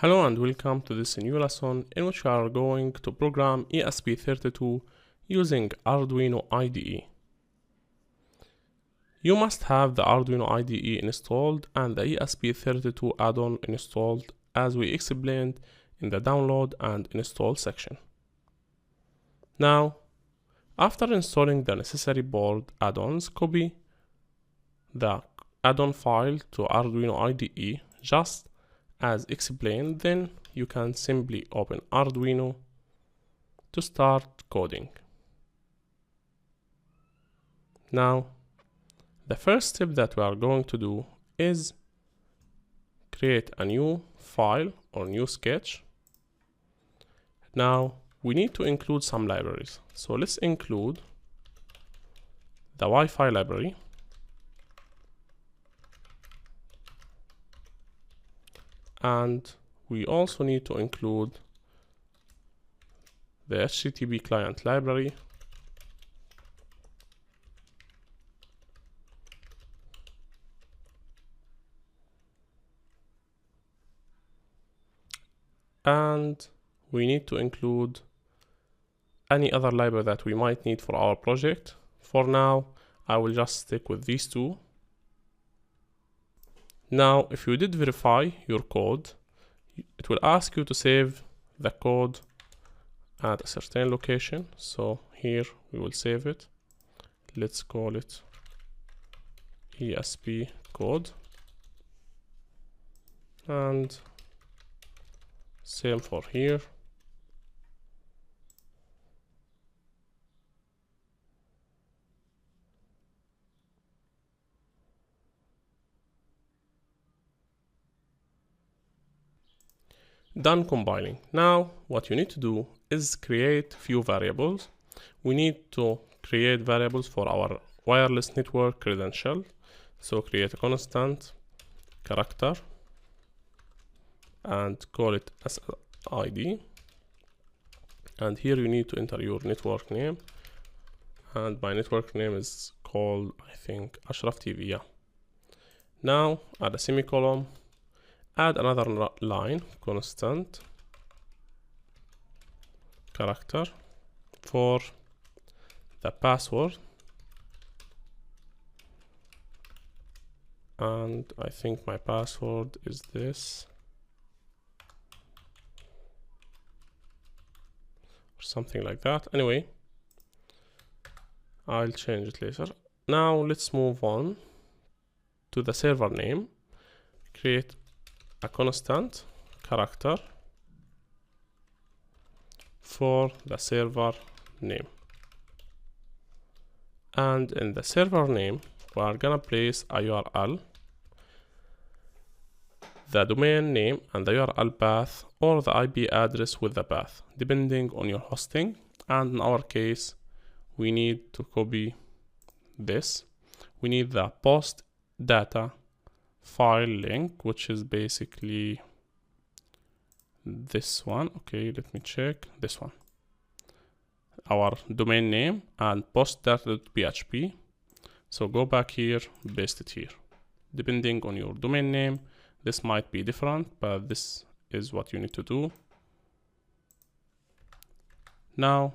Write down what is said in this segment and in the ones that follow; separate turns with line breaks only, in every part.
Hello and welcome to this new lesson in which we are going to program ESP32 using Arduino IDE. You must have the Arduino IDE installed and the ESP32 add-on installed as we explained in the download and install section. Now, after installing the necessary board add-ons, copy the add-on file to Arduino IDE just as explained, then you can simply open Arduino to start coding. Now, the first step that we are going to do is create a new file or new sketch. Now, we need to include some libraries. So let's include the Wi-Fi library, and we also need to include the HTTP client library, and we need to include any other library that we might need for our project. For now, I will just stick with these two. Now, if you did verify your code, it will ask you to save the code at a certain location. So here we will save it. Let's call it ESP code, and same for here. Done compiling. Now what you need to do is create few variables. We need to create variables for our wireless network credential. So create a constant character and call it as ID, and here you need to enter your network name, and my network name is called, I think, Ashraf TV. Yeah. Now add a semicolon, add another line, constant character for the password, and I think my password is this or something like that. Anyway, I'll change it later. Now let's move on to the server name. Create a constant character for the server name, and in the server name we are gonna place a URL, the domain name and the URL path, or the IP address with the path depending on your hosting. And in our case we need to copy this. We need the post data file link, which is basically this one. Okay, let me check this one, our domain name and post data.php. So go back here, paste it here. Depending on your domain name, this might be different, but this is what you need to do. Now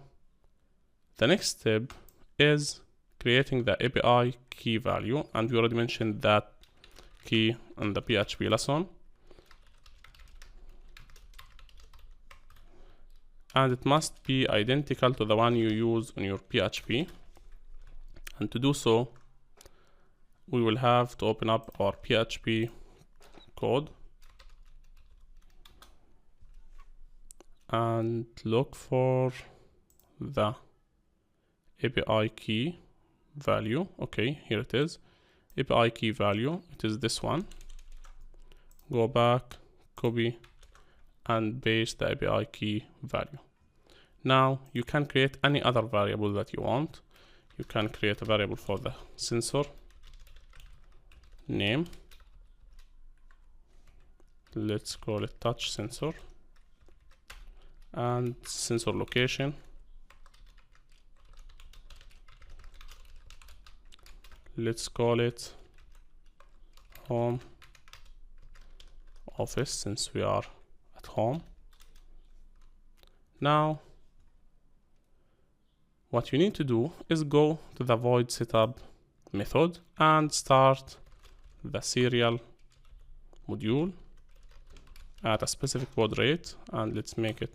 the next step is creating the API key value, and we already mentioned that key in the PHP lesson, and it must be identical to the one you use on your PHP. And to do so, we will have to open up our PHP code and look for the API key value. Okay, here it is. API key value, it is this one. Go back, copy and paste the API key value. Now you can create any other variable that you want. You can create a variable for the sensor name. Let's call it touch sensor, and sensor location. Let's call it home office, since we are home. Now what you need to do is go to the void setup method and start the serial module at a specific baud rate, and let's make it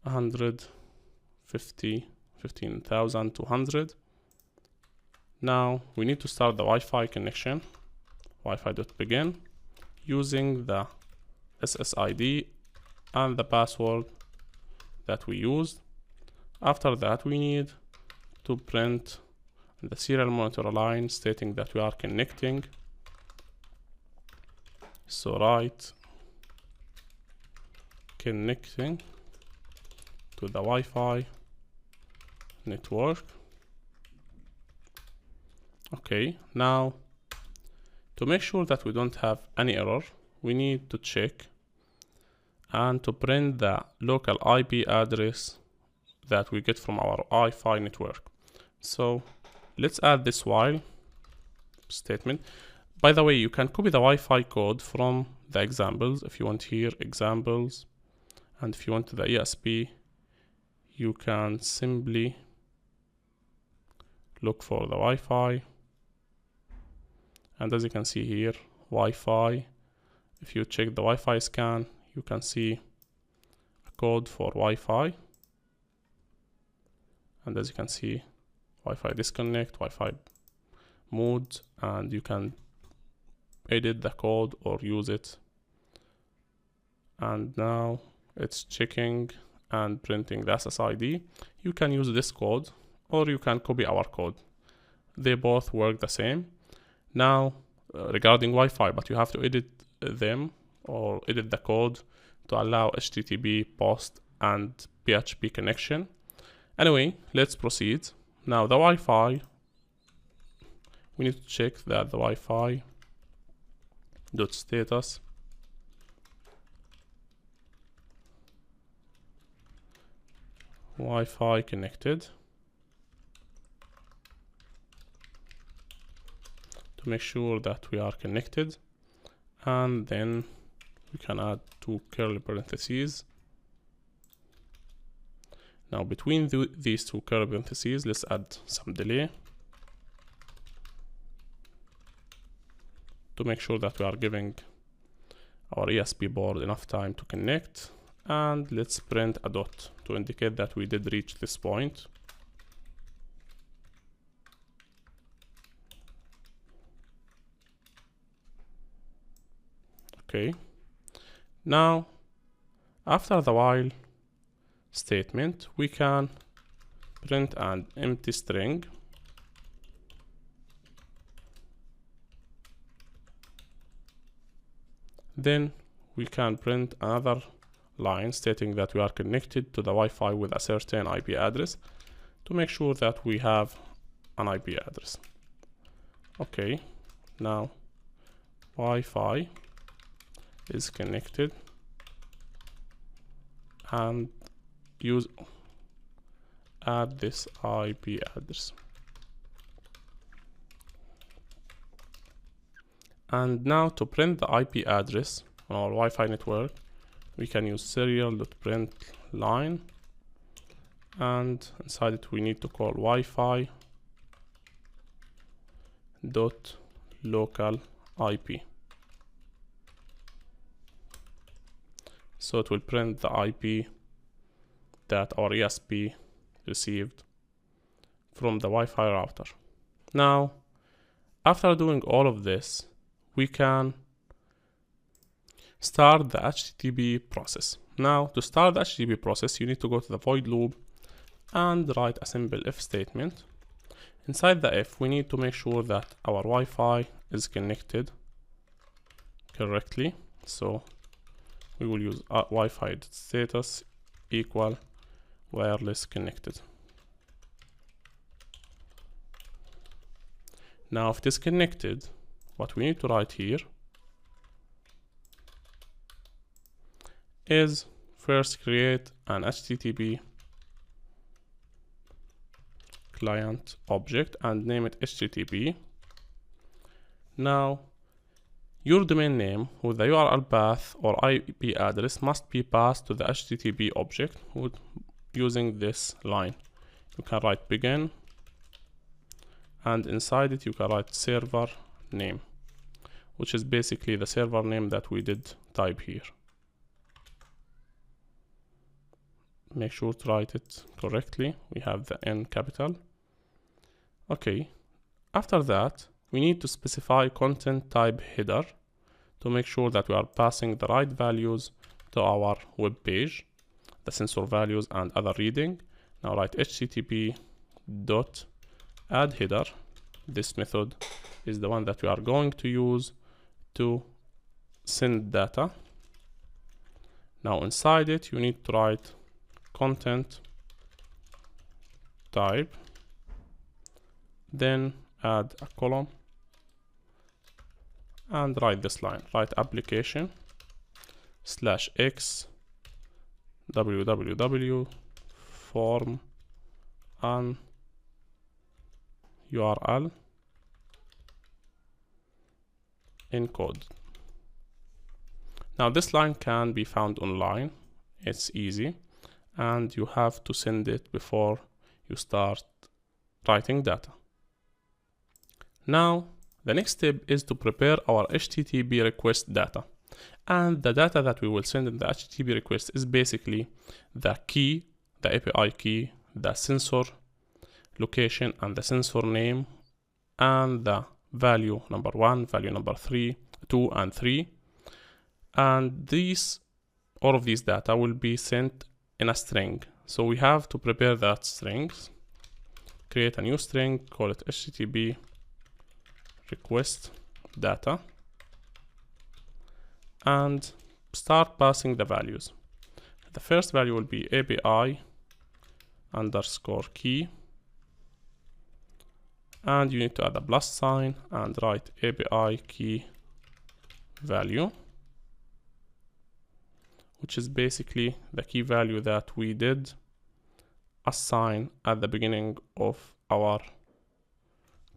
15,200. Now we need to start the Wi-Fi connection, Wi-Fi.begin, using the SSID and the password that we used. After that, we need to print the serial monitor line stating that we are connecting. So write connecting to the Wi-Fi network. Okay, now to make sure that we don't have any error, we need to check and to print the local IP address that we get from our Wi-Fi network. So let's add this while statement. By the way, you can copy the Wi-Fi code from the examples if you want here, examples, and if you want to the ESP, you can simply look for the Wi-Fi, and as you can see here, Wi-Fi. If you check the Wi-Fi scan, you can see a code for Wi-Fi, and as you can see, Wi-Fi disconnect, Wi-Fi mode, and you can edit the code or use it. And now it's checking and printing the SSID. You can use this code or you can copy our code. They both work the same. Now regarding Wi-Fi, but you have to edit them or edit the code to allow HTTP, POST, and PHP connection. Anyway, let's proceed. Now the Wi-Fi, we need to check that the Wi-Fi dot status Wi-Fi connected to make sure that we are connected, and then we can add two curly parentheses. Now between these two curly parentheses, let's add some delay to make sure that we are giving our ESP board enough time to connect, and let's print a dot to indicate that we did reach this point. Okay, now after the while statement, we can print an empty string. Then we can print another line stating that we are connected to the Wi-Fi with a certain IP address to make sure that we have an IP address. Okay, now Wi-Fi is connected, and add this IP address. And now to print the IP address on our Wi-Fi network, we can use serial.print line, and inside it we need to call Wi-Fi dot local IP. So it will print the IP that our ESP received from the Wi-Fi router. Now, after doing all of this, we can start the HTTP process. Now, to start the HTTP process, you need to go to the void loop and write a simple if statement. Inside the if, we need to make sure that our Wi-Fi is connected correctly. So we will use Wi-Fi status equal wireless connected. Now, if it is connected, what we need to write here is first create an HTTP client object and name it HTTP. Now Your domain name with the URL path or IP address must be passed to the HTTP object using this line. You can write begin, and inside it you can write server name, which is basically the server name that we did type here. Make sure to write it correctly. We have the N capital. Okay, after that we need to specify content type header to make sure that we are passing the right values to our web page, the sensor values and other reading. Now write http dot add header. This method is the one that we are going to use to send data. Now inside it you need to write content type, then add a column and write this line, write application /x www form an URL encode. Now this line can be found online, it's easy, and you have to send it before you start writing data. Now the next step is to prepare our HTTP request data, and the data that we will send in the HTTP request is basically the key, the API key, the sensor location and the sensor name, and the value number 1, value number 3, 2 and 3. And all of these data will be sent in a string. So we have to prepare that strings, create a new string, call it HTTP request data, and start passing the values. The first value will be API underscore key, and you need to add a plus sign and write API key value, which is basically the key value that we did assign at the beginning of our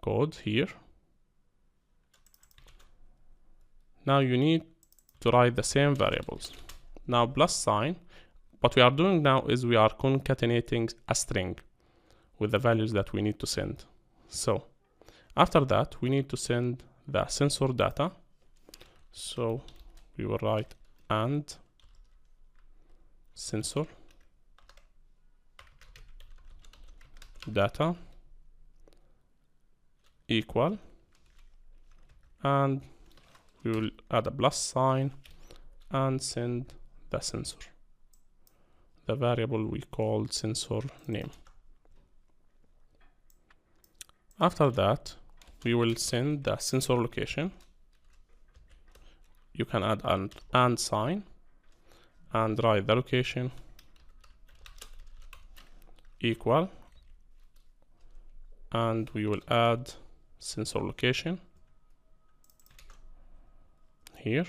code here. Now you need to write the same variables. Now plus sign, what we are doing now is we are concatenating a string with the values that we need to send. So after that we need to send the sensor data. So we will write and sensor data equal, and we will add a plus sign and send the sensor, the variable we called sensor name. After that we will send the sensor location. You can add an and sign and write the location equal, and we will add sensor location here.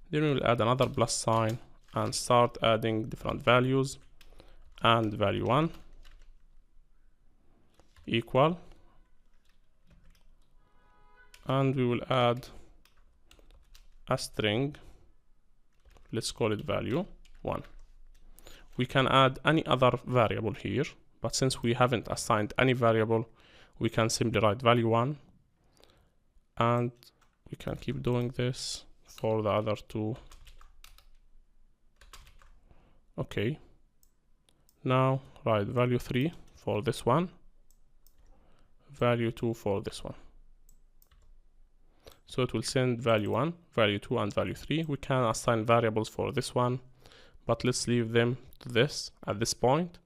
Then we will add another plus sign and start adding different values, and value 1 equal, and we will add a string, let's call it value 1. We can add any other variable here, but since we haven't assigned any variable, we can simply write value 1, and we can keep doing this for the other two. Okay, now write value 3 for this one, value 2 for this one. So it will send value 1, value 2 and value 3. We can assign variables for this one, but let's leave them to this at this point.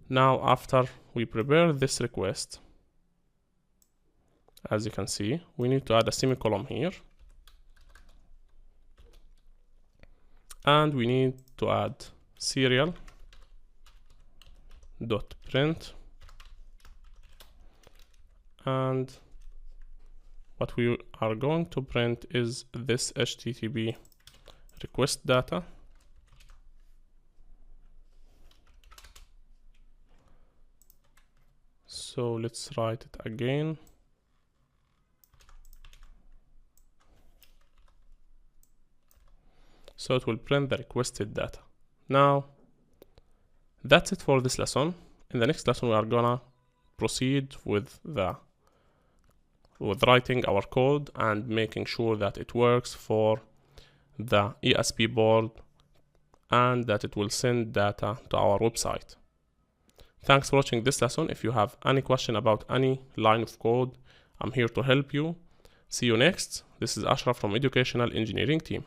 Now after we prepare this request, as you can see, we need to add a semicolon here, and we need to add serial dot print, and what we are going to print is this HTTP request data. So let's write it again. so it will print the requested data. Now, that's it for this lesson. In the next lesson, we are gonna proceed with writing our code and making sure that it works for the ESP board and that it will send data to our website. Thanks for watching this lesson. If you have any question about any line of code, I'm here to help you. See you next. This is Ashraf from Educational Engineering Team.